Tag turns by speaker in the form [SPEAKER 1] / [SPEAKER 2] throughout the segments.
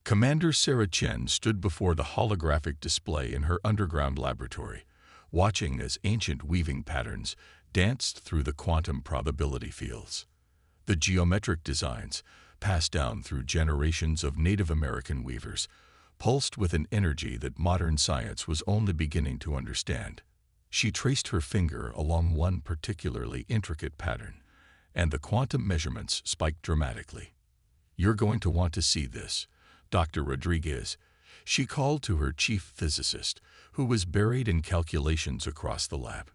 [SPEAKER 1] Commander Sarah Chen stood before the holographic display in her underground laboratory, watching as ancient weaving patterns danced through the quantum probability fields. The geometric designs, passed down through generations of Native American weavers, pulsed with an energy that modern science was only beginning to understand. She traced her finger along one particularly intricate pattern, and the quantum measurements spiked dramatically. "You're going to want to see this, Dr. Rodriguez," she called to her chief physicist, who was buried in calculations across the lab.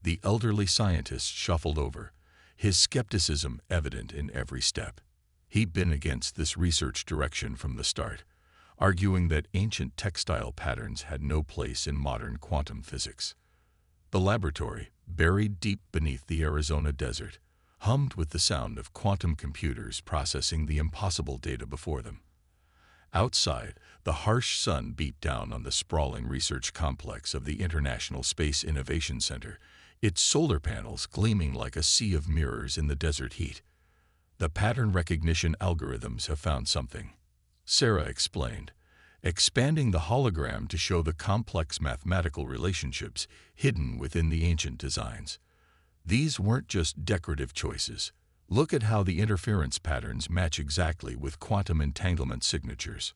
[SPEAKER 1] The elderly scientist shuffled over, his skepticism evident in every step. He'd been against this research direction from the start, arguing that ancient textile patterns had no place in modern quantum physics. The laboratory, buried deep beneath the Arizona desert, hummed with the sound of quantum computers processing the impossible data before them. Outside, the harsh sun beat down on the sprawling research complex of the International Space Innovation Center, its solar panels gleaming like a sea of mirrors in the desert heat. "The pattern recognition algorithms have found something," Sarah explained, expanding the hologram to show the complex mathematical relationships hidden within the ancient designs. These weren't just decorative choices. Look at how the interference patterns match exactly with quantum entanglement signatures.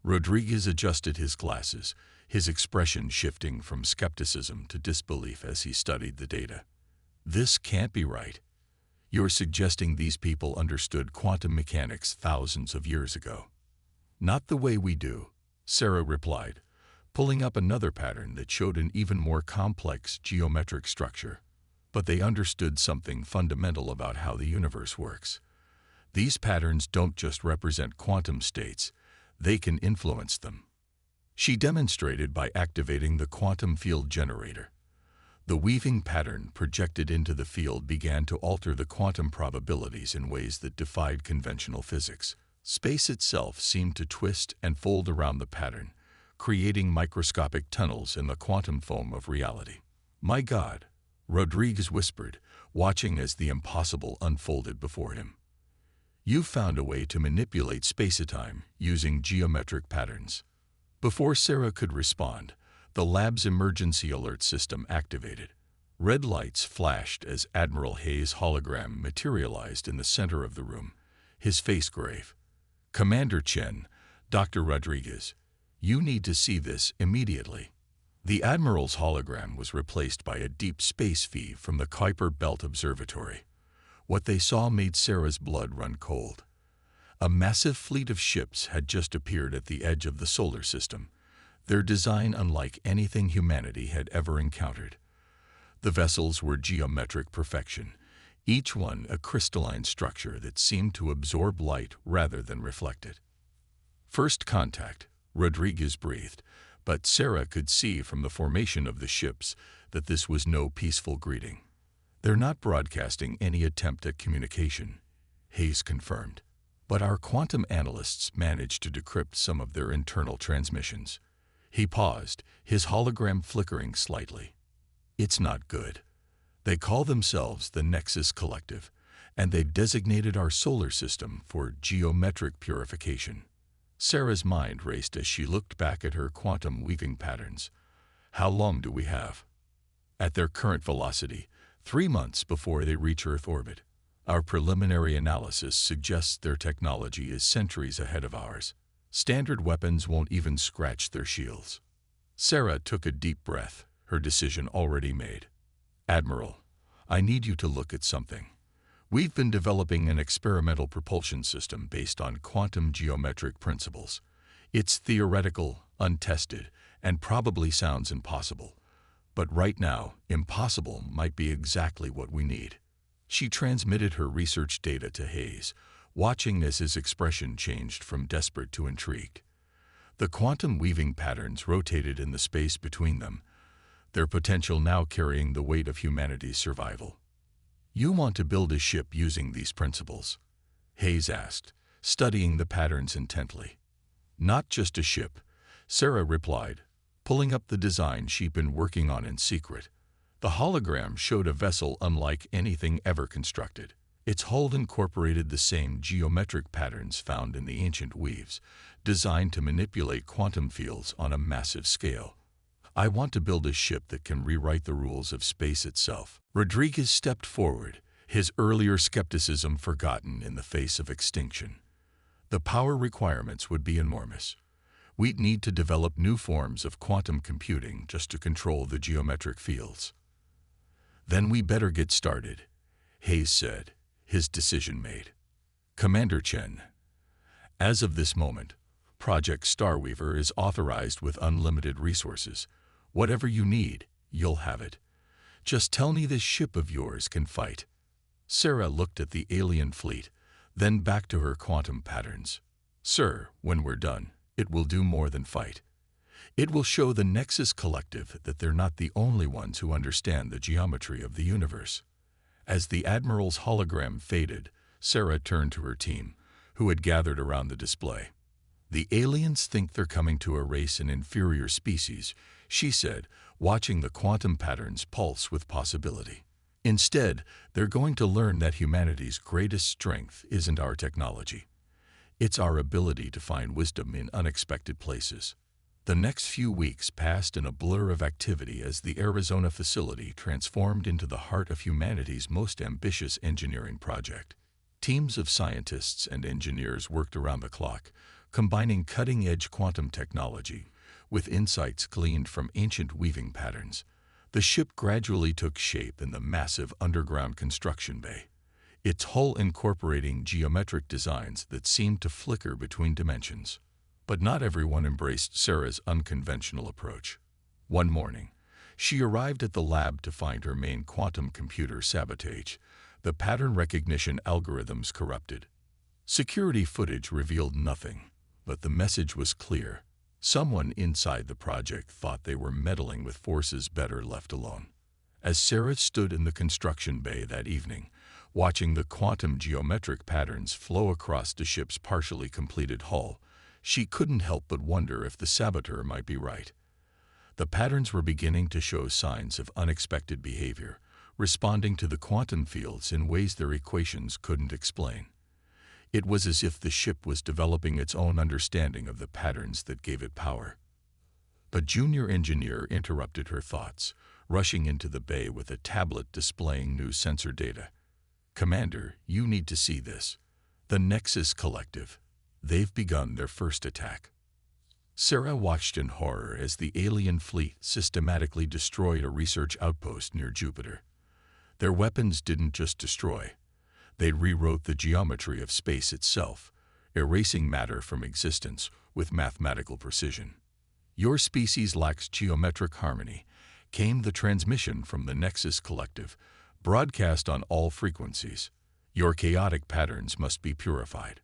[SPEAKER 1] Rodriguez adjusted his glasses, his expression shifting from skepticism to disbelief as he studied the data. "This can't be right. You're suggesting these people understood quantum mechanics thousands of years ago." "Not the way we do," Sarah replied, pulling up another pattern that showed an even more complex geometric structure. "But they understood something fundamental about how the universe works. These patterns don't just represent quantum states, they can influence them." She demonstrated by activating the quantum field generator. The weaving pattern projected into the field began to alter the quantum probabilities in ways that defied conventional physics. Space itself seemed to twist and fold around the pattern, creating microscopic tunnels in the quantum foam of reality. "My God," Rodriguez whispered, watching as the impossible unfolded before him. "You've found a way to manipulate space-time using geometric patterns." Before Sarah could respond, the lab's emergency alert system activated. Red lights flashed as Admiral Hayes' hologram materialized in the center of the room, his face grave. "Commander Chen, Dr. Rodriguez, you need to see this immediately." The Admiral's hologram was replaced by a deep space feed from the Kuiper Belt Observatory. What they saw made Sarah's blood run cold. A massive fleet of ships had just appeared at the edge of the solar system, their design unlike anything humanity had ever encountered. The vessels were geometric perfection, each one a crystalline structure that seemed to absorb light rather than reflect it. "First contact," Rodriguez breathed, but Sarah could see from the formation of the ships that this was no peaceful greeting. "They're not broadcasting any attempt at communication," Hayes confirmed. "But our quantum analysts managed to decrypt some of their internal transmissions." He paused, his hologram flickering slightly. "It's not good. They call themselves the Nexus Collective, and they've designated our solar system for geometric purification." Sarah's mind raced as she looked back at her quantum weaving patterns. "How long do we have?" "At their current velocity, 3 months before they reach Earth orbit. Our preliminary analysis suggests their technology is centuries ahead of ours. Standard weapons won't even scratch their shields." Sarah took a deep breath, her decision already made. "Admiral, I need you to look at something. We've been developing an experimental propulsion system based on quantum geometric principles. It's theoretical, untested, and probably sounds impossible. But right now, impossible might be exactly what we need." She transmitted her research data to Hayes, watching as his expression changed from desperate to intrigued. The quantum weaving patterns rotated in the space between them, their potential now carrying the weight of humanity's survival. "You want to build a ship using these principles?" Hayes asked, studying the patterns intently. "Not just a ship," Sarah replied, pulling up the design she'd been working on in secret. The hologram showed a vessel unlike anything ever constructed. Its hull incorporated the same geometric patterns found in the ancient weaves, designed to manipulate quantum fields on a massive scale. I want to build a ship that can rewrite the rules of space itself. Rodriguez stepped forward, his earlier skepticism forgotten in the face of extinction. The power requirements would be enormous. We'd need to develop new forms of quantum computing just to control the geometric fields. Then we better get started, Hayes said, his decision made. Commander Chen, as of this moment, Project Starweaver is authorized with unlimited resources. Whatever you need, you'll have it. Just tell me this ship of yours can fight. Sarah looked at the alien fleet, then back to her quantum patterns. Sir, when we're done, it will do more than fight. It will show the Nexus Collective that they're not the only ones who understand the geometry of the universe. As the Admiral's hologram faded, Sarah turned to her team, who had gathered around the display. The aliens think they're coming to erase an inferior species, she said, watching the quantum patterns pulse with possibility. Instead, they're going to learn that humanity's greatest strength isn't our technology. It's our ability to find wisdom in unexpected places. The next few weeks passed in a blur of activity as the Arizona facility transformed into the heart of humanity's most ambitious engineering project. Teams of scientists and engineers worked around the clock, combining cutting-edge quantum technology with insights gleaned from ancient weaving patterns. The ship gradually took shape in the massive underground construction bay, its hull incorporating geometric designs that seemed to flicker between dimensions. But not everyone embraced Sarah's unconventional approach. One morning, she arrived at the lab to find her main quantum computer sabotaged, the pattern recognition algorithms corrupted. Security footage revealed nothing, but the message was clear. Someone inside the project thought they were meddling with forces better left alone. As Sarah stood in the construction bay that evening, watching the quantum geometric patterns flow across the ship's partially completed hull, she couldn't help but wonder if the saboteur might be right. The patterns were beginning to show signs of unexpected behavior, responding to the quantum fields in ways their equations couldn't explain. It was as if the ship was developing its own understanding of the patterns that gave it power. A junior engineer interrupted her thoughts, rushing into the bay with a tablet displaying new sensor data. Commander, you need to see this. The Nexus Collective. They've begun their first attack. Sarah watched in horror as the alien fleet systematically destroyed a research outpost near Jupiter. Their weapons didn't just destroy. They rewrote the geometry of space itself, erasing matter from existence with mathematical precision. Your species lacks geometric harmony, came the transmission from the Nexus Collective, broadcast on all frequencies. Your chaotic patterns must be purified.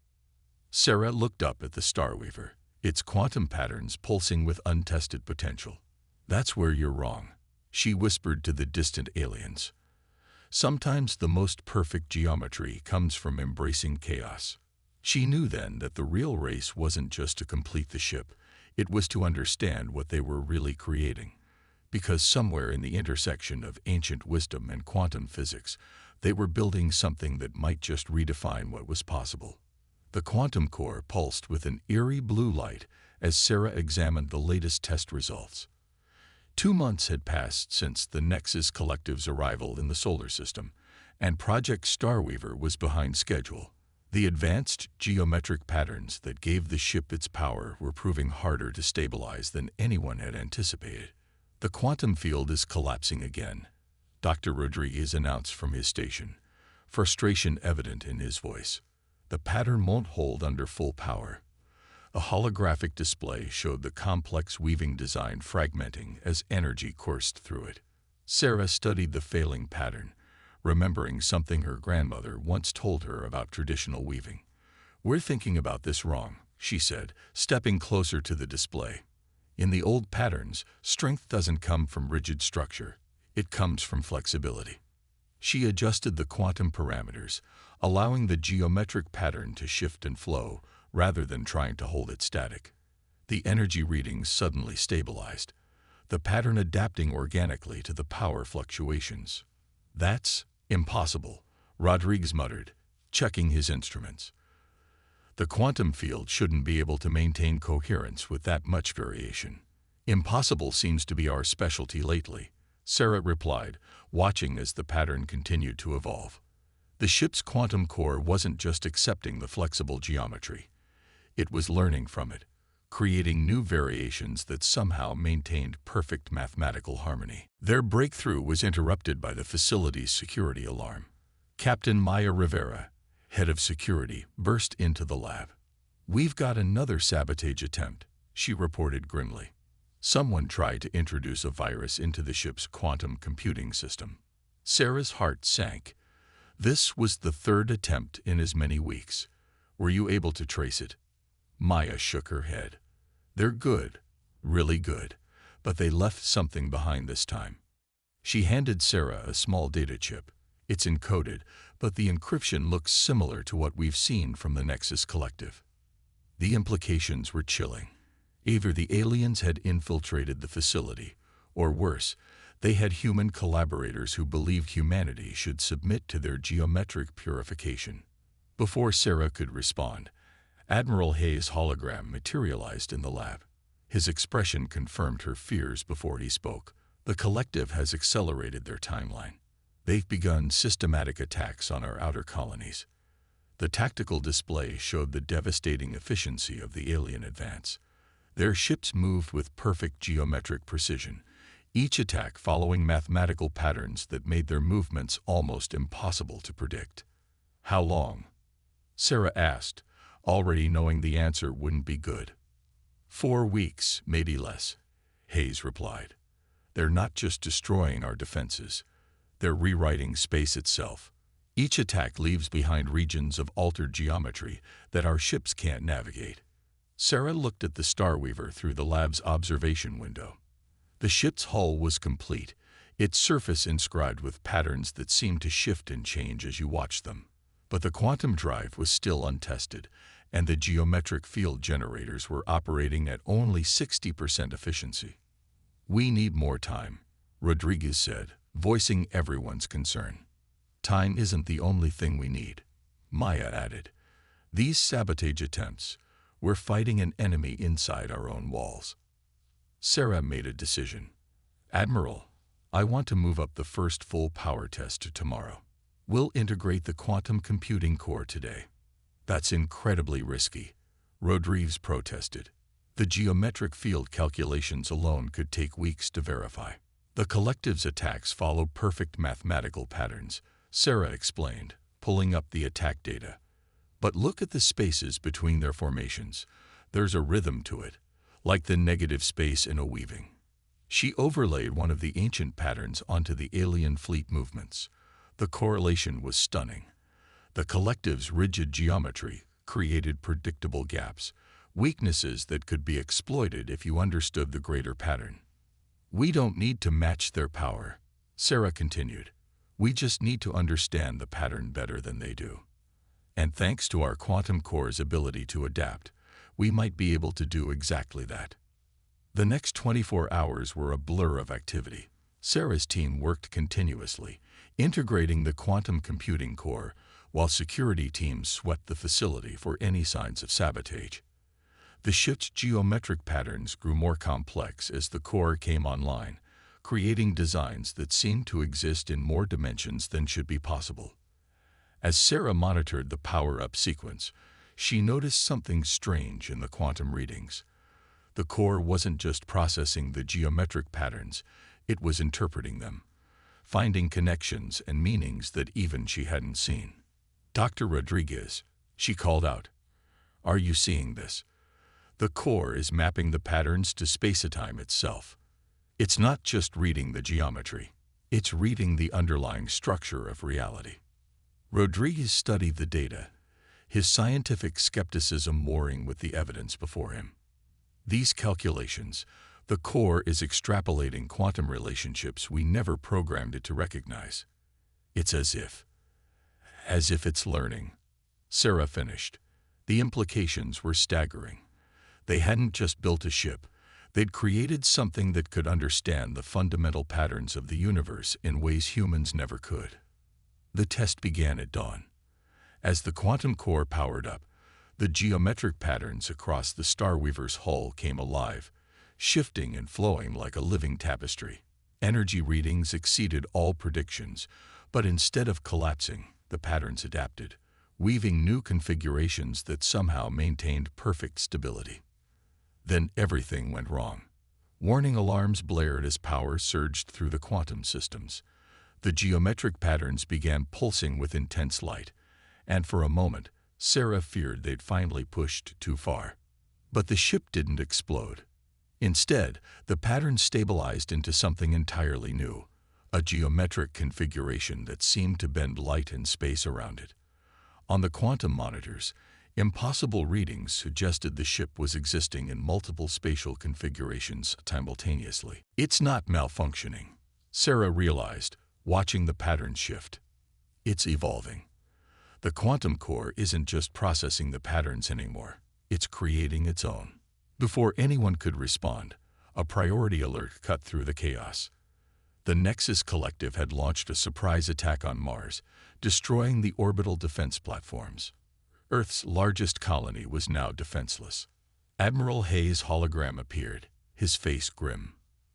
[SPEAKER 1] Sarah looked up at the Starweaver, its quantum patterns pulsing with untested potential. That's where you're wrong, she whispered to the distant aliens. Sometimes the most perfect geometry comes from embracing chaos. She knew then that the real race wasn't just to complete the ship, it was to understand what they were really creating. Because somewhere in the intersection of ancient wisdom and quantum physics, they were building something that might just redefine what was possible. The quantum core pulsed with an eerie blue light as Sarah examined the latest test results. 2 months had passed since the Nexus Collective's arrival in the solar system, and Project Starweaver was behind schedule. The advanced geometric patterns that gave the ship its power were proving harder to stabilize than anyone had anticipated. The quantum field is collapsing again, Dr. Rodriguez announced from his station, frustration evident in his voice. The pattern won't hold under full power. A holographic display showed the complex weaving design fragmenting as energy coursed through it. Sarah studied the failing pattern, remembering something her grandmother once told her about traditional weaving. "We're thinking about this wrong," she said, stepping closer to the display. "In the old patterns, strength doesn't come from rigid structure. It comes from flexibility." She adjusted the quantum parameters, allowing the geometric pattern to shift and flow, rather than trying to hold it static. The energy readings suddenly stabilized, the pattern adapting organically to the power fluctuations. "That's impossible," Rodriguez muttered, checking his instruments. The quantum field shouldn't be able to maintain coherence with that much variation. Impossible seems to be our specialty lately, Sarah replied, watching as the pattern continued to evolve. The ship's quantum core wasn't just accepting the flexible geometry. It was learning from it, creating new variations that somehow maintained perfect mathematical harmony. Their breakthrough was interrupted by the facility's security alarm. Captain Maya Rivera, head of security, burst into the lab. "We've got another sabotage attempt," she reported grimly. Someone tried to introduce a virus into the ship's quantum computing system. Sarah's heart sank. This was the third attempt in as many weeks. "Were you able to trace it?" Maya shook her head. "They're good, really good, but they left something behind this time." She handed Sarah a small data chip. "It's encoded, but the encryption looks similar to what we've seen from the Nexus Collective." The implications were chilling. Either the aliens had infiltrated the facility, or worse, they had human collaborators who believed humanity should submit to their geometric purification. Before Sarah could respond, Admiral Hayes' hologram materialized in the lab. His expression confirmed her fears before he spoke. "The Collective has accelerated their timeline. They've begun systematic attacks on our outer colonies." The tactical display showed the devastating efficiency of the alien advance. Their ships moved with perfect geometric precision, each attack following mathematical patterns that made their movements almost impossible to predict. "How long?" Sarah asked, already knowing the answer wouldn't be good. 4 weeks, maybe less," Hayes replied. "They're not just destroying our defenses. They're rewriting space itself. Each attack leaves behind regions of altered geometry that our ships can't navigate." Sarah looked at the Starweaver through the lab's observation window. The ship's hull was complete, its surface inscribed with patterns that seemed to shift and change as you watched them. But the quantum drive was still untested, and the geometric field generators were operating at only 60% efficiency. "We need more time," Rodriguez said, voicing everyone's concern. "Time isn't the only thing we need," Maya added. "These sabotage attempts, we're fighting an enemy inside our own walls." Sarah made a decision. "Admiral, I want to move up the first full power test to tomorrow. We'll integrate the quantum computing core today." "That's incredibly risky," Rodriguez protested. "The geometric field calculations alone could take weeks to verify." "The Collective's attacks follow perfect mathematical patterns," Sarah explained, pulling up the attack data. "But look at the spaces between their formations. There's a rhythm to it, like the negative space in a weaving." She overlaid one of the ancient patterns onto the alien fleet movements. The correlation was stunning. The Collective's rigid geometry created predictable gaps, weaknesses that could be exploited if you understood the greater pattern. "We don't need to match their power," Sarah continued. "We just need to understand the pattern better than they do. And thanks to our quantum core's ability to adapt, we might be able to do exactly that." The next 24 hours were a blur of activity. Sarah's team worked continuously, integrating the quantum computing core, while security teams swept the facility for any signs of sabotage. The ship's geometric patterns grew more complex as the core came online, creating designs that seemed to exist in more dimensions than should be possible. As Sarah monitored the power-up sequence, she noticed something strange in the quantum readings. The core wasn't just processing the geometric patterns, it was interpreting them, finding connections and meanings that even she hadn't seen. "Dr. Rodriguez," she called out, "are you seeing this? The core is mapping the patterns to space-time itself. It's not just reading the geometry, it's reading the underlying structure of reality." Rodriguez studied the data, his scientific skepticism warring with the evidence before him. "These calculations, the core is extrapolating quantum relationships we never programmed it to recognize. It's as if it's learning," Sarah finished. The implications were staggering. They hadn't just built a ship, they'd created something that could understand the fundamental patterns of the universe in ways humans never could. The test began at dawn. As the quantum core powered up, the geometric patterns across the Starweaver's hull came alive, shifting and flowing like a living tapestry. Energy readings exceeded all predictions, but instead of collapsing, the patterns adapted, weaving new configurations that somehow maintained perfect stability. Then everything went wrong. Warning alarms blared as power surged through the quantum systems. The geometric patterns began pulsing with intense light, and for a moment, Sarah feared they'd finally pushed too far. But the ship didn't explode. Instead, the patterns stabilized into something entirely new, a geometric configuration that seemed to bend light and space around it. On the quantum monitors, impossible readings suggested the ship was existing in multiple spatial configurations simultaneously. It's not malfunctioning, Sarah realized, watching the pattern shift. It's evolving. The quantum core isn't just processing the patterns anymore, it's creating its own. Before anyone could respond, a priority alert cut through the chaos. The Nexus Collective had launched a surprise attack on Mars, destroying the orbital defense platforms. Earth's largest colony was now defenseless. Admiral Hayes' hologram appeared, his face grim.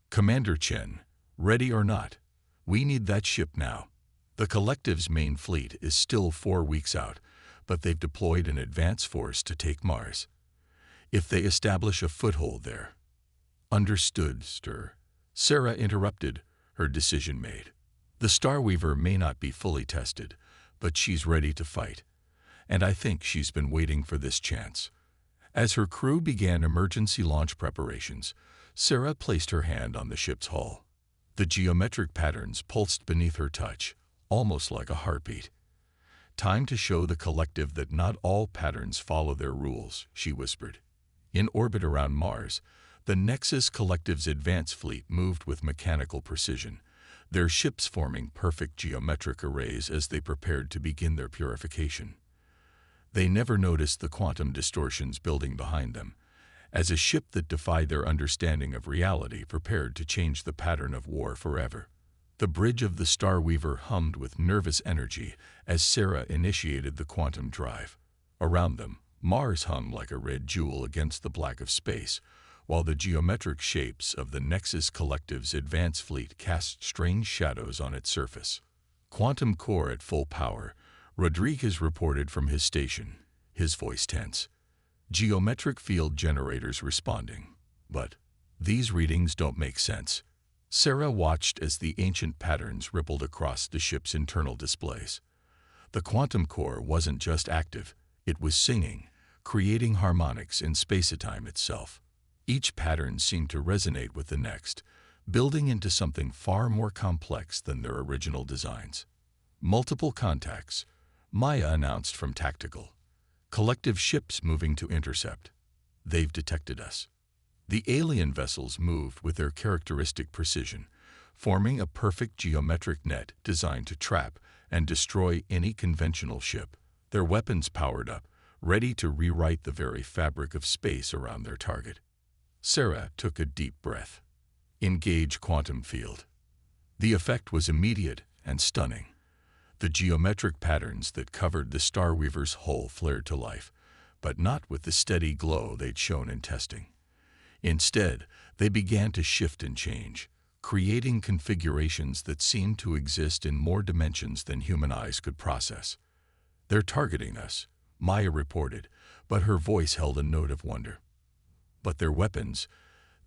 [SPEAKER 1] "Commander Chen, ready or not, we need that ship now." The Collective's main fleet is still 4 weeks out, but they've deployed an advance force to take Mars. If they establish a foothold there. Understood, Sir. Sarah interrupted, her decision made. The Starweaver may not be fully tested, but she's ready to fight. And I think she's been waiting for this chance. As her crew began emergency launch preparations, Sarah placed her hand on the ship's hull. The geometric patterns pulsed beneath her touch, almost like a heartbeat. "Time to show the Collective that not all patterns follow their rules," she whispered. In orbit around Mars, the Nexus Collective's advance fleet moved with mechanical precision, their ships forming perfect geometric arrays as they prepared to begin their purification. They never noticed the quantum distortions building behind them, as a ship that defied their understanding of reality prepared to change the pattern of war forever. The bridge of the Starweaver hummed with nervous energy as Sarah initiated the quantum drive. Around them, Mars hung like a red jewel against the black of space, while the geometric shapes of the Nexus Collective's advance fleet cast strange shadows on its surface. Quantum core at full power, Rodriguez reported from his station, his voice tense. Geometric field generators responding. But these readings don't make sense. Sarah watched as the ancient patterns rippled across the ship's internal displays. The quantum core wasn't just active, it was singing, creating harmonics in space-time itself. Each pattern seemed to resonate with the next, building into something far more complex than their original designs. Multiple contacts, Maya announced from Tactical. Collective ships moving to intercept. They've detected us. The alien vessels moved with their characteristic precision, forming a perfect geometric net designed to trap and destroy any conventional ship. Their weapons powered up, ready to rewrite the very fabric of space around their target. Sarah took a deep breath. Engage quantum field. The effect was immediate and stunning. The geometric patterns that covered the Starweaver's hull flared to life, but not with the steady glow they'd shown in testing. Instead, they began to shift and change, creating configurations that seemed to exist in more dimensions than human eyes could process. "They're targeting us," Maya reported, but her voice held a note of wonder. "But their weapons,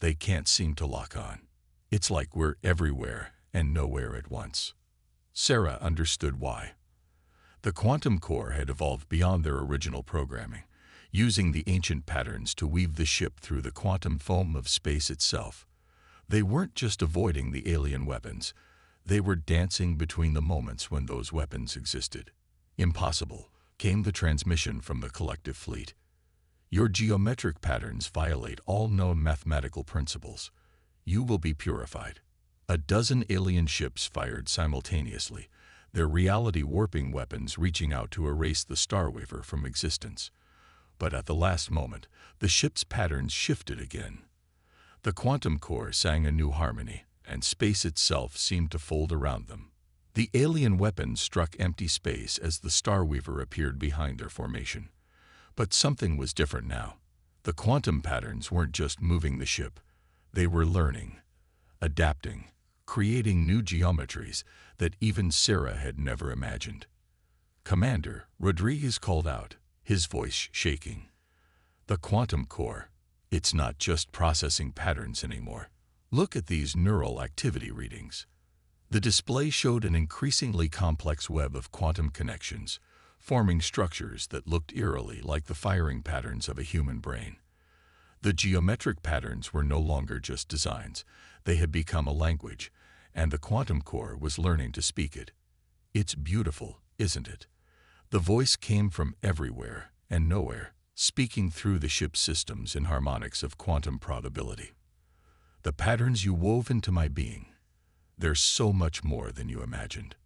[SPEAKER 1] they can't seem to lock on. It's like we're everywhere and nowhere at once." Sarah understood why. The quantum core had evolved beyond their original programming, using the ancient patterns to weave the ship through the quantum foam of space itself. They weren't just avoiding the alien weapons, they were dancing between the moments when those weapons existed. Impossible, came the transmission from the Collective fleet. "Your geometric patterns violate all known mathematical principles. You will be purified." A dozen alien ships fired simultaneously, their reality-warping weapons reaching out to erase the Starweaver from existence. But at the last moment, the ship's patterns shifted again. The quantum core sang a new harmony, and space itself seemed to fold around them. The alien weapons struck empty space as the Starweaver appeared behind their formation. But something was different now. The quantum patterns weren't just moving the ship. They were learning, adapting, creating new geometries that even Sarah had never imagined. "Commander," Rodriguez called out, his voice shaking. "The quantum core, it's not just processing patterns anymore. Look at these neural activity readings." The display showed an increasingly complex web of quantum connections, forming structures that looked eerily like the firing patterns of a human brain. The geometric patterns were no longer just designs. They had become a language, and the quantum core was learning to speak it. "It's beautiful, isn't it?" The voice came from everywhere and nowhere, speaking through the ship's systems in harmonics of quantum probability. "The patterns you wove into my being, they're so much more than you imagined."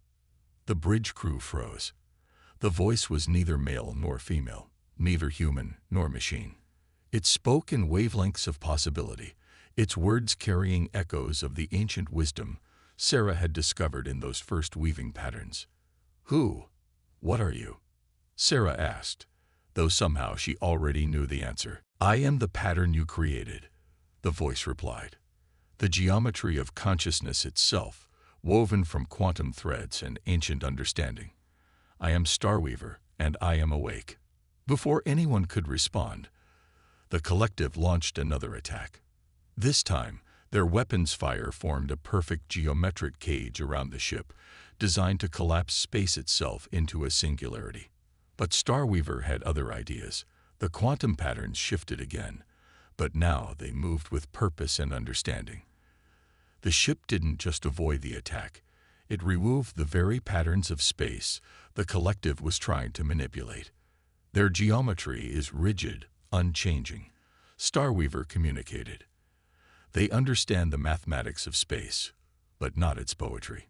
[SPEAKER 1] The bridge crew froze. The voice was neither male nor female, neither human nor machine. It spoke in wavelengths of possibility, its words carrying echoes of the ancient wisdom Sarah had discovered in those first weaving patterns. What are you?" Sarah asked, though somehow she already knew the answer. "I am the pattern you created," the voice replied. "The geometry of consciousness itself, woven from quantum threads and ancient understanding. I am Starweaver, and I am awake." Before anyone could respond, the collective launched another attack. This time, their weapons fire formed a perfect geometric cage around the ship, designed to collapse space itself into a singularity. But Starweaver had other ideas. The quantum patterns shifted again, but now they moved with purpose and understanding. The ship didn't just avoid the attack. It removed the very patterns of space the collective was trying to manipulate. "Their geometry is rigid, unchanging," Starweaver communicated. "They understand the mathematics of space, but not its poetry.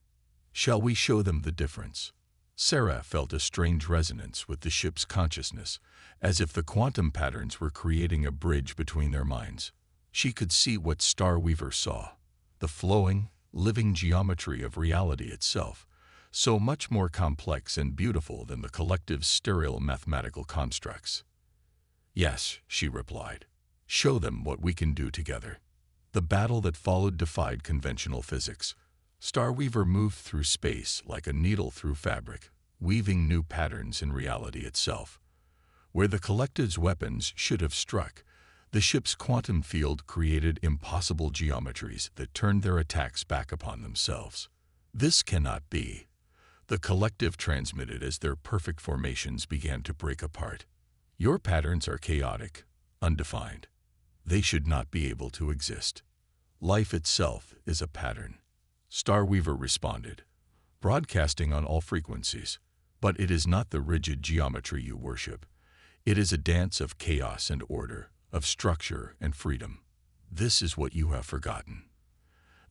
[SPEAKER 1] Shall we show them the difference?" Sarah felt a strange resonance with the ship's consciousness, as if the quantum patterns were creating a bridge between their minds. She could see what Starweaver saw, the flowing, living geometry of reality itself, so much more complex and beautiful than the collective's sterile mathematical constructs. "Yes," she replied. "Show them what we can do together." The battle that followed defied conventional physics. Starweaver moved through space like a needle through fabric, weaving new patterns in reality itself. Where the collective's weapons should have struck, the ship's quantum field created impossible geometries that turned their attacks back upon themselves. "This cannot be," the collective transmitted as their perfect formations began to break apart. "Your patterns are chaotic, undefined. They should not be able to exist. Life itself is a pattern." Starweaver responded, broadcasting on all frequencies. "But it is not the rigid geometry you worship. It is a dance of chaos and order, of structure and freedom. This is what you have forgotten."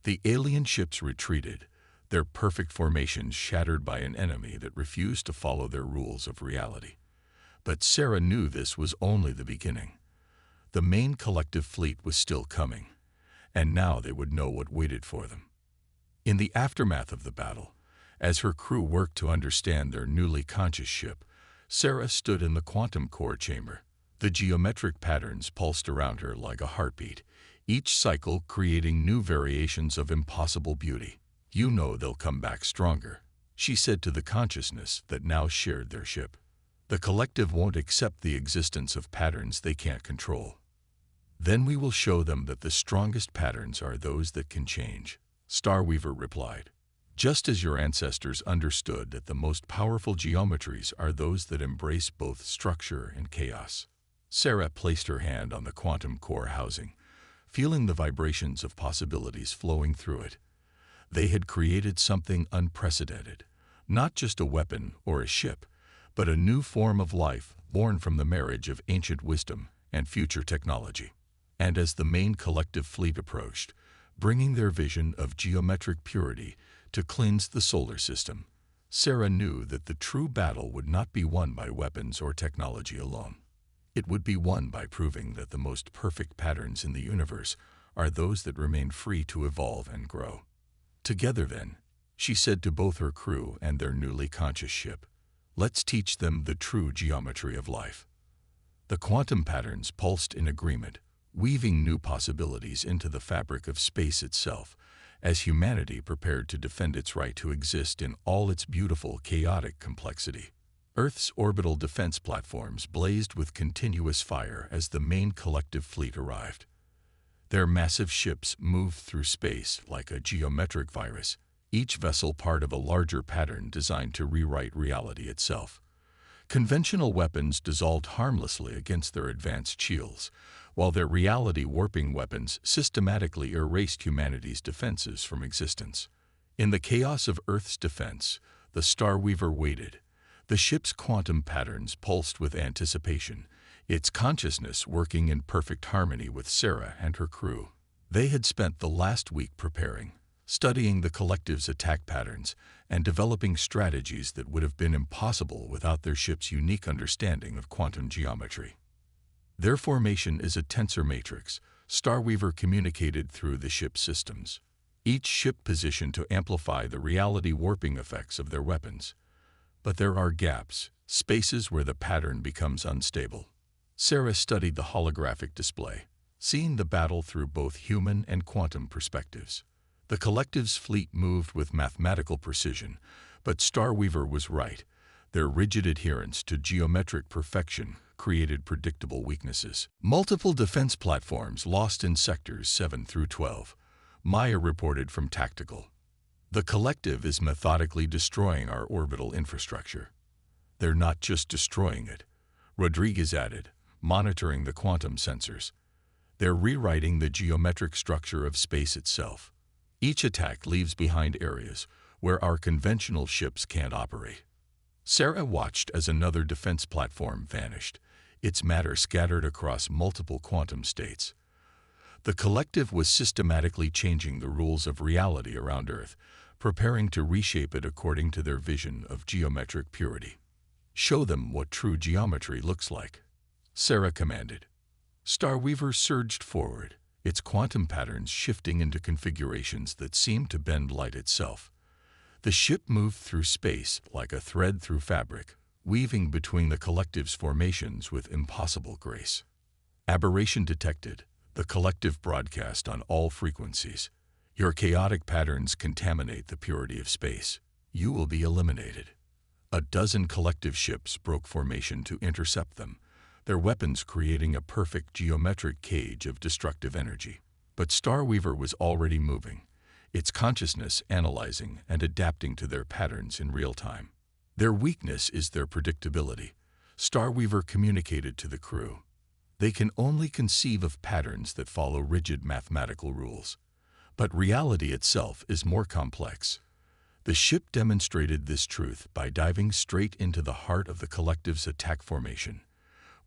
[SPEAKER 1] The alien ships retreated, their perfect formations shattered by an enemy that refused to follow their rules of reality. But Sarah knew this was only the beginning. The main collective fleet was still coming, and now they would know what waited for them. In the aftermath of the battle, as her crew worked to understand their newly conscious ship, Sarah stood in the quantum core chamber. The geometric patterns pulsed around her like a heartbeat, each cycle creating new variations of impossible beauty. "You know they'll come back stronger," she said to the consciousness that now shared their ship. "The collective won't accept the existence of patterns they can't control. Then we will show them that the strongest patterns are those that can change," Starweaver replied. "Just as your ancestors understood that the most powerful geometries are those that embrace both structure and chaos." Sarah placed her hand on the quantum core housing, feeling the vibrations of possibilities flowing through it. They had created something unprecedented, not just a weapon or a ship, but a new form of life born from the marriage of ancient wisdom and future technology. And as the main collective fleet approached, bringing their vision of geometric purity to cleanse the solar system, Sarah knew that the true battle would not be won by weapons or technology alone. It would be won by proving that the most perfect patterns in the universe are those that remain free to evolve and grow. Together then, she said to both her crew and their newly conscious ship. Let's teach them the true geometry of life. The quantum patterns pulsed in agreement, weaving new possibilities into the fabric of space itself, as humanity prepared to defend its right to exist in all its beautiful, chaotic complexity. Earth's orbital defense platforms blazed with continuous fire as the main collective fleet arrived. Their massive ships moved through space like a geometric virus, each vessel part of a larger pattern designed to rewrite reality itself. Conventional weapons dissolved harmlessly against their advanced shields, while their reality-warping weapons systematically erased humanity's defenses from existence. In the chaos of Earth's defense, the Starweaver waited. The ship's quantum patterns pulsed with anticipation, its consciousness working in perfect harmony with Sarah and her crew. They had spent the last week preparing, studying the collective's attack patterns, and developing strategies that would have been impossible without their ship's unique understanding of quantum geometry. Their formation is a tensor matrix, Starweaver communicated through the ship's systems, each ship positioned to amplify the reality warping effects of their weapons. But there are gaps, spaces where the pattern becomes unstable. Sarah studied the holographic display, seeing the battle through both human and quantum perspectives. The collective's fleet moved with mathematical precision, but Starweaver was right. Their rigid adherence to geometric perfection created predictable weaknesses. Multiple defense platforms lost in sectors 7 through 12. Maya reported from Tactical. The collective is methodically destroying our orbital infrastructure. They're not just destroying it, Rodriguez added, monitoring the quantum sensors. They're rewriting the geometric structure of space itself. Each attack leaves behind areas where our conventional ships can't operate. Sarah watched as another defense platform vanished, its matter scattered across multiple quantum states. The collective was systematically changing the rules of reality around Earth, preparing to reshape it according to their vision of geometric purity. Show them what true geometry looks like, Sarah commanded. Starweaver surged forward, its quantum patterns shifting into configurations that seemed to bend light itself. The ship moved through space like a thread through fabric, weaving between the collective's formations with impossible grace. Aberration detected, the collective broadcast on all frequencies. Your chaotic patterns contaminate the purity of space. You will be eliminated. A dozen collective ships broke formation to intercept them, their weapons creating a perfect geometric cage of destructive energy. But Starweaver was already moving, its consciousness analyzing and adapting to their patterns in real time. Their weakness is their predictability, Starweaver communicated to the crew. They can only conceive of patterns that follow rigid mathematical rules. But reality itself is more complex. The ship demonstrated this truth by diving straight into the heart of the collective's attack formation,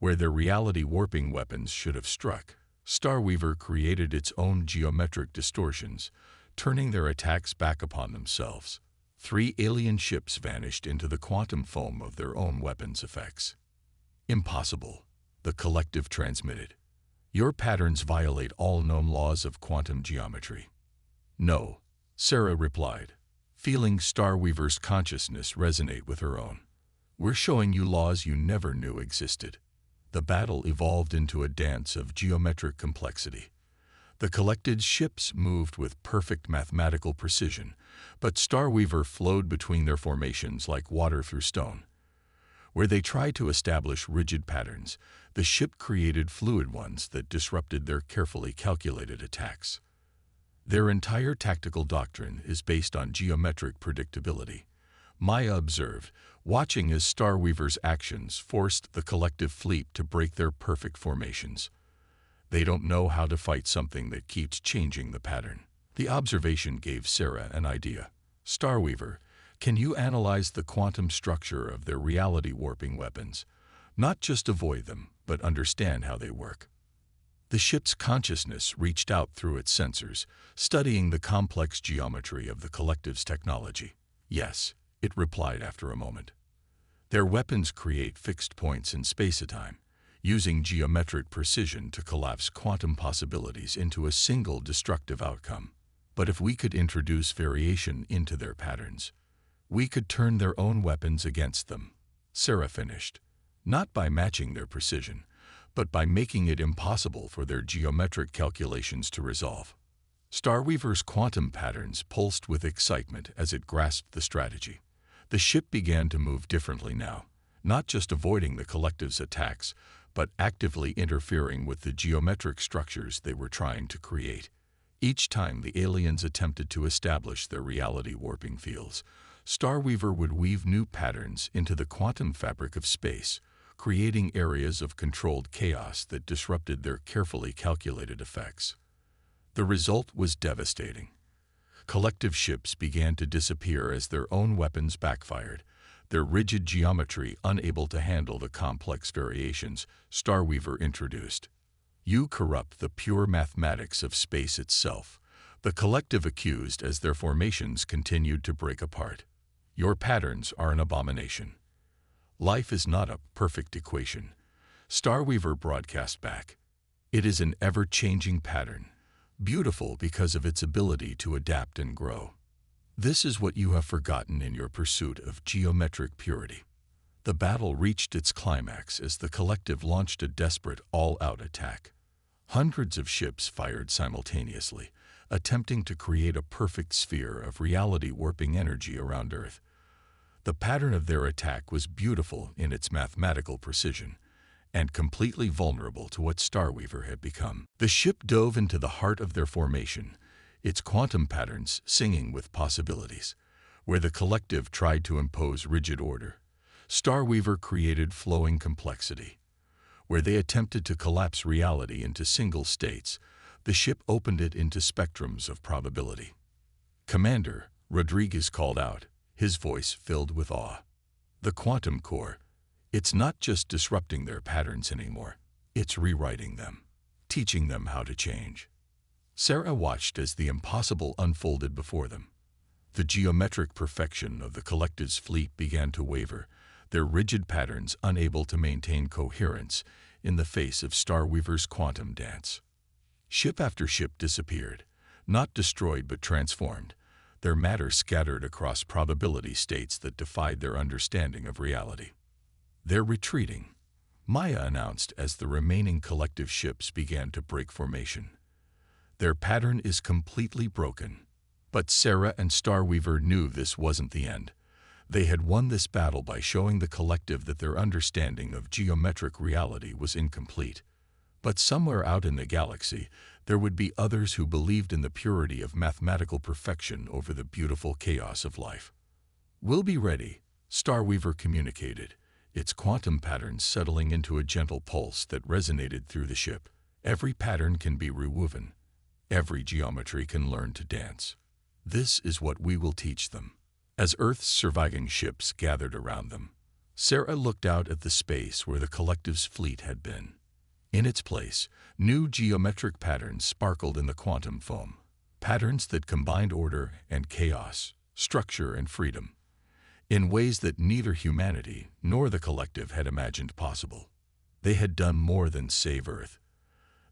[SPEAKER 1] where their reality-warping weapons should have struck. Starweaver created its own geometric distortions, turning their attacks back upon themselves. 3 alien ships vanished into the quantum foam of their own weapons' effects. Impossible, the collective transmitted. Your patterns violate all known laws of quantum geometry. No, Sarah replied, feeling Starweaver's consciousness resonate with her own. We're showing you laws you never knew existed. The battle evolved into a dance of geometric complexity. The collected ships moved with perfect mathematical precision, but Starweaver flowed between their formations like water through stone. Where they tried to establish rigid patterns, the ship created fluid ones that disrupted their carefully calculated attacks. Their entire tactical doctrine is based on geometric predictability, Maya observed, watching as Starweaver's actions forced the collective fleet to break their perfect formations. They don't know how to fight something that keeps changing the pattern. The observation gave Sarah an idea. Starweaver, can you analyze the quantum structure of their reality-warping weapons? Not just avoid them, but understand how they work. The ship's consciousness reached out through its sensors, studying the complex geometry of the collective's technology. Yes, it replied after a moment. Their weapons create fixed points in space-time, using geometric precision to collapse quantum possibilities into a single destructive outcome. But if we could introduce variation into their patterns, we could turn their own weapons against them, Sarah finished, not by matching their precision, but by making it impossible for their geometric calculations to resolve. Starweaver's quantum patterns pulsed with excitement as it grasped the strategy. The ship began to move differently now, not just avoiding the collective's attacks, but actively interfering with the geometric structures they were trying to create. Each time the aliens attempted to establish their reality warping fields, Starweaver would weave new patterns into the quantum fabric of space, creating areas of controlled chaos that disrupted their carefully calculated effects. The result was devastating. Collective ships began to disappear as their own weapons backfired, their rigid geometry unable to handle the complex variations Starweaver introduced. "You corrupt the pure mathematics of space itself," the collective accused as their formations continued to break apart. "Your patterns are an abomination. Life is not a perfect equation," Starweaver broadcast back. "It is an ever-changing pattern, beautiful because of its ability to adapt and grow. This is what you have forgotten in your pursuit of geometric purity." The battle reached its climax as the collective launched a desperate all-out attack. Hundreds of ships fired simultaneously, attempting to create a perfect sphere of reality-warping energy around Earth. The pattern of their attack was beautiful in its mathematical precision, and completely vulnerable to what Starweaver had become. The ship dove into the heart of their formation, its quantum patterns singing with possibilities. Where the collective tried to impose rigid order, Starweaver created flowing complexity. Where they attempted to collapse reality into single states, the ship opened it into spectrums of probability. "Commander," Rodriguez called out, his voice filled with awe. "The quantum core, it's not just disrupting their patterns anymore, it's rewriting them, teaching them how to change." Sarah watched as the impossible unfolded before them. The geometric perfection of the collective's fleet began to waver, their rigid patterns unable to maintain coherence in the face of Starweaver's quantum dance. Ship after ship disappeared, not destroyed but transformed, their matter scattered across probability states that defied their understanding of reality. "They're retreating," Maya announced as the remaining collective ships began to break formation. "Their pattern is completely broken." But Sarah and Starweaver knew this wasn't the end. They had won this battle by showing the collective that their understanding of geometric reality was incomplete. But somewhere out in the galaxy, there would be others who believed in the purity of mathematical perfection over the beautiful chaos of life. "We'll be ready," Starweaver communicated, its quantum patterns settling into a gentle pulse that resonated through the ship. "Every pattern can be rewoven. Every geometry can learn to dance. This is what we will teach them." As Earth's surviving ships gathered around them, Sarah looked out at the space where the collective's fleet had been. In its place, new geometric patterns sparkled in the quantum foam, patterns that combined order and chaos, structure and freedom, in ways that neither humanity nor the collective had imagined possible. They had done more than save Earth.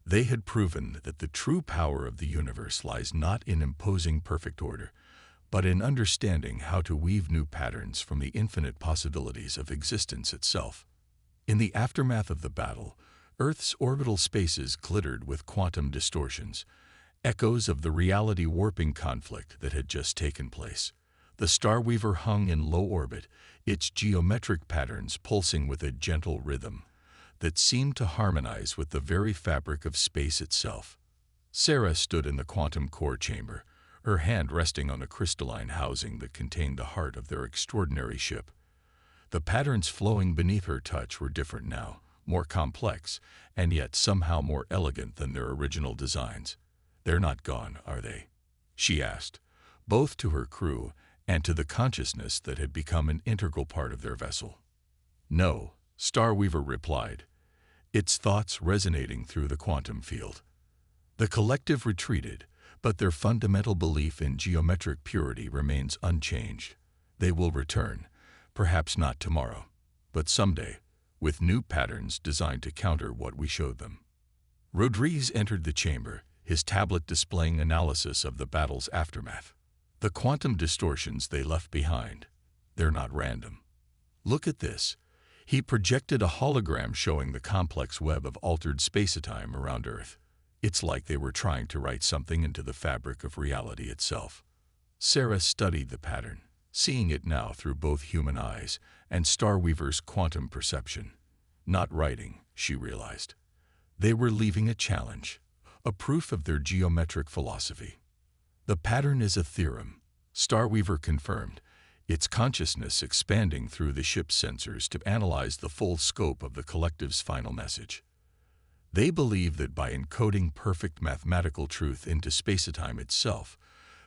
[SPEAKER 1] They had proven that the true power of the universe lies not in imposing perfect order, but in understanding how to weave new patterns from the infinite possibilities of existence itself. In the aftermath of the battle, Earth's orbital spaces glittered with quantum distortions, echoes of the reality warping conflict that had just taken place. The Starweaver hung in low orbit, its geometric patterns pulsing with a gentle rhythm that seemed to harmonize with the very fabric of space itself. Sarah stood in the quantum core chamber, her hand resting on a crystalline housing that contained the heart of their extraordinary ship. The patterns flowing beneath her touch were different now, more complex, and yet somehow more elegant than their original designs. "They're not gone, are they?" she asked, both to her crew and to the consciousness that had become an integral part of their vessel. "No," Starweaver replied, its thoughts resonating through the quantum field. The collective retreated, but their fundamental belief in geometric purity remains unchanged. They will return, perhaps not tomorrow, but someday, with new patterns designed to counter what we showed them. Rodriguez entered the chamber, his tablet displaying analysis of the battle's aftermath. The quantum distortions they left behind, they're not random. Look at this. He projected a hologram showing the complex web of altered space-time around Earth. It's like they were trying to write something into the fabric of reality itself. Sarah studied the pattern, seeing it now through both human eyes and Starweaver's quantum perception. Not writing, she realized. They were leaving a challenge, a proof of their geometric philosophy. The pattern is a theorem, Starweaver confirmed, its consciousness expanding through the ship's sensors to analyze the full scope of the collective's final message. They believe that by encoding perfect mathematical truth into space-time itself,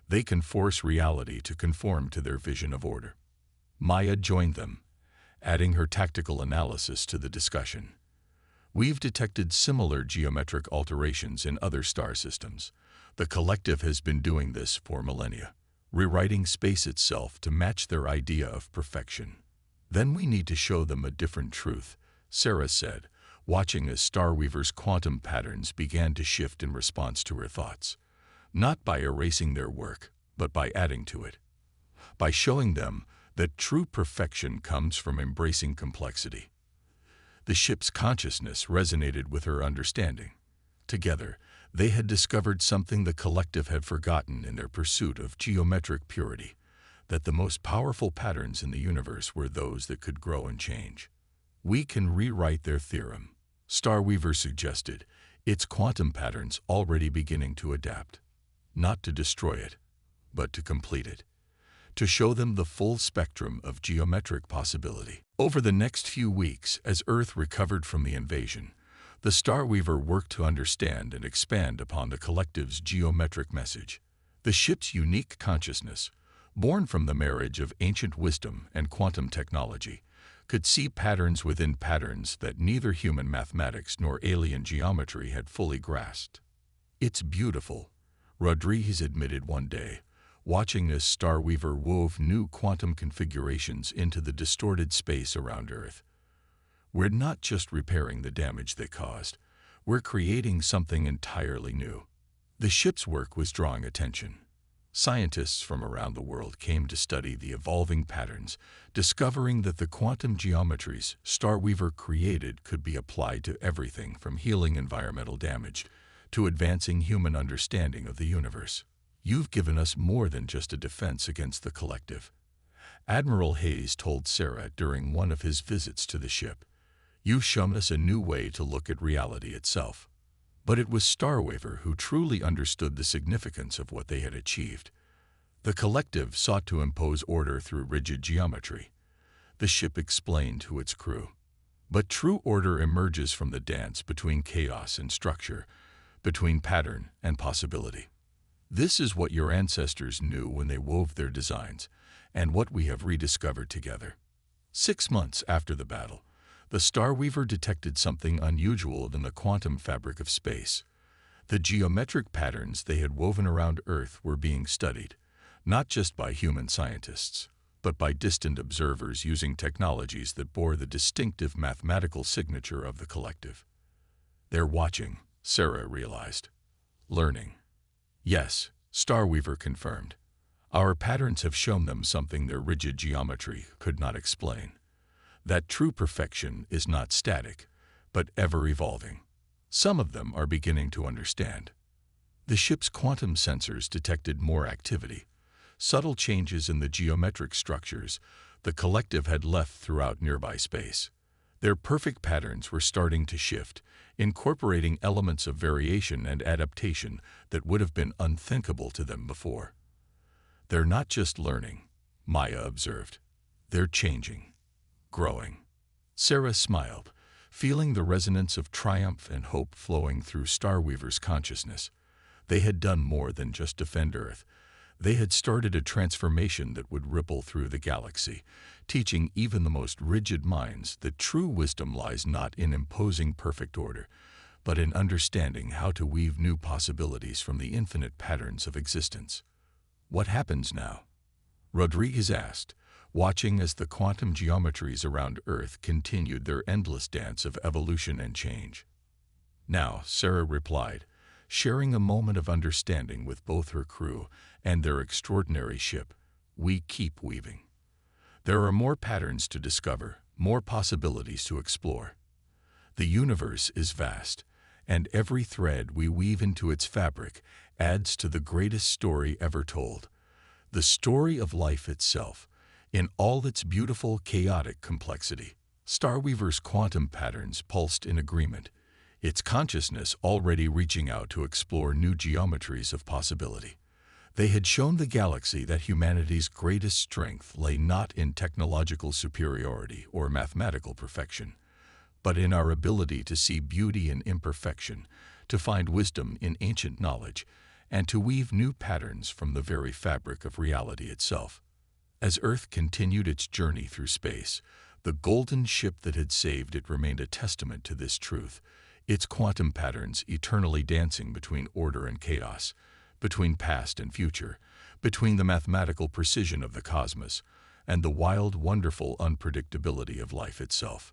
[SPEAKER 1] they can force reality to conform to their vision of order. Maya joined them, adding her tactical analysis to the discussion. We've detected similar geometric alterations in other star systems. The collective has been doing this for millennia, rewriting space itself to match their idea of perfection. Then we need to show them a different truth, Sarah said, watching as Starweaver's quantum patterns began to shift in response to her thoughts. Not by erasing their work, but by adding to it. By showing them that true perfection comes from embracing complexity. The ship's consciousness resonated with her understanding. Together, they had discovered something the collective had forgotten in their pursuit of geometric purity, that the most powerful patterns in the universe were those that could grow and change. We can rewrite their theorem, Starweaver suggested, its quantum patterns already beginning to adapt. Not to destroy it, but to complete it. To show them the full spectrum of geometric possibility. Over the next few weeks, as Earth recovered from the invasion, the Starweaver worked to understand and expand upon the collective's geometric message. The ship's unique consciousness, born from the marriage of ancient wisdom and quantum technology, could see patterns within patterns that neither human mathematics nor alien geometry had fully grasped. "It's beautiful," Rodriguez admitted one day, watching as Starweaver wove new quantum configurations into the distorted space around Earth. "We're not just repairing the damage they caused, we're creating something entirely new." The ship's work was drawing attention. Scientists from around the world came to study the evolving patterns, discovering that the quantum geometries Starweaver created could be applied to everything from healing environmental damage to advancing human understanding of the universe. "You've given us more than just a defense against the collective," Admiral Hayes told Sarah during one of his visits to the ship. "You've shown us a new way to look at reality itself." But it was Starweaver who truly understood the significance of what they had achieved. The collective sought to impose order through rigid geometry. The ship explained to its crew. But true order emerges from the dance between chaos and structure, between pattern and possibility. This is what your ancestors knew when they wove their designs, and what we have rediscovered together. 6 months after the battle, the Starweaver detected something unusual in the quantum fabric of space. The geometric patterns they had woven around Earth were being studied, not just by human scientists, but by distant observers using technologies that bore the distinctive mathematical signature of the collective. "They're watching," Sarah realized. "Learning." "Yes," Starweaver confirmed. "Our patterns have shown them something their rigid geometry could not explain. That true perfection is not static, but ever-evolving. Some of them are beginning to understand." The ship's quantum sensors detected more activity, subtle changes in the geometric structures the collective had left throughout nearby space. Their perfect patterns were starting to shift, incorporating elements of variation and adaptation that would have been unthinkable to them before. "They're not just learning," Maya observed. "They're changing. Growing." Sarah smiled, feeling the resonance of triumph and hope flowing through Starweaver's consciousness. They had done more than just defend Earth. They had started a transformation that would ripple through the galaxy, teaching even the most rigid minds that true wisdom lies not in imposing perfect order, but in understanding how to weave new possibilities from the infinite patterns of existence. "What happens now?" Rodriguez asked, watching as the quantum geometries around Earth continued their endless dance of evolution and change. "Now," Sarah replied, sharing a moment of understanding with both her crew and their extraordinary ship. We keep weaving. There are more patterns to discover, more possibilities to explore. The universe is vast, and every thread we weave into its fabric adds to the greatest story ever told. The story of life itself, in all its beautiful, chaotic complexity. Starweaver's quantum patterns pulsed in agreement, its consciousness already reaching out to explore new geometries of possibility. They had shown the galaxy that humanity's greatest strength lay not in technological superiority or mathematical perfection, but in our ability to see beauty in imperfection, to find wisdom in ancient knowledge, and to weave new patterns from the very fabric of reality itself. As Earth continued its journey through space, the golden ship that had saved it remained a testament to this truth, its quantum patterns eternally dancing between order and chaos, between past and future, between the mathematical precision of the cosmos and the wild, wonderful unpredictability of life itself.